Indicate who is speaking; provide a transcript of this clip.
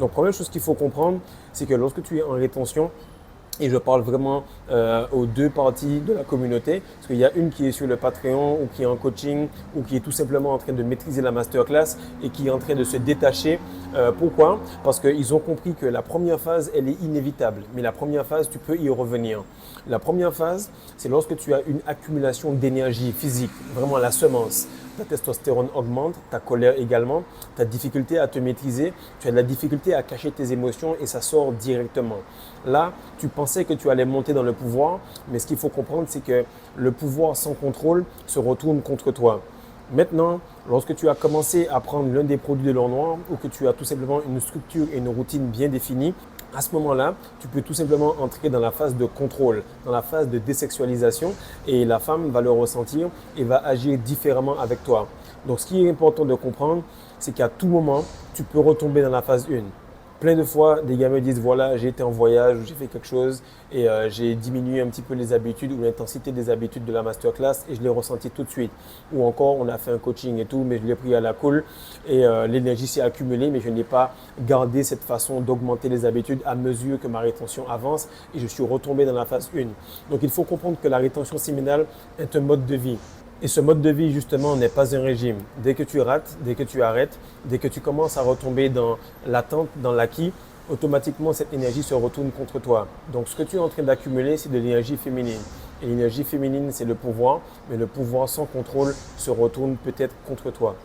Speaker 1: Donc, première chose qu'il faut comprendre, c'est que lorsque tu es en rétention, et je parle vraiment aux deux parties de la communauté, parce qu'il y a une qui est sur le Patreon ou qui est en coaching ou qui est tout simplement en train de maîtriser la masterclass et qui est en train de se détacher. Pourquoi? Parce qu'ils ont compris que la première phase, elle est inévitable, mais la première phase, tu peux y revenir. La première phase, c'est lorsque tu as une accumulation d'énergie physique, vraiment la semence. Ta testostérone augmente, ta colère également, ta difficulté à te maîtriser, tu as de la difficulté à cacher tes émotions et ça sort directement. Là, tu pensais que tu allais monter dans le pouvoir, mais ce qu'il faut comprendre, c'est que le pouvoir sans contrôle se retourne contre toi. Maintenant, lorsque tu as commencé à prendre l'un des produits de l'or noir ou que tu as tout simplement une structure et une routine bien définie, à ce moment-là, tu peux tout simplement entrer dans la phase de contrôle, dans la phase de désexualisation et la femme va le ressentir et va agir différemment avec toi. Donc, ce qui est important de comprendre, c'est qu'à tout moment, tu peux retomber dans la phase 1. Plein de fois, des gars me disent, voilà, j'ai été en voyage, j'ai fait quelque chose et j'ai diminué un petit peu les habitudes ou l'intensité des habitudes de la masterclass et je l'ai ressenti tout de suite. Ou encore, on a fait un coaching et tout, mais je l'ai pris à la cool et l'énergie s'est accumulée, mais je n'ai pas gardé cette façon d'augmenter les habitudes à mesure que ma rétention avance et je suis retombé dans la phase 1. Donc, il faut comprendre que la rétention séminale est un mode de vie. Et ce mode de vie, justement, n'est pas un régime. Dès que tu rates, dès que tu arrêtes, dès que tu commences à retomber dans l'attente, dans l'acquis, automatiquement, cette énergie se retourne contre toi. Donc, ce que tu es en train d'accumuler, c'est de l'énergie féminine. Et l'énergie féminine, c'est le pouvoir, mais le pouvoir sans contrôle se retourne peut-être contre toi.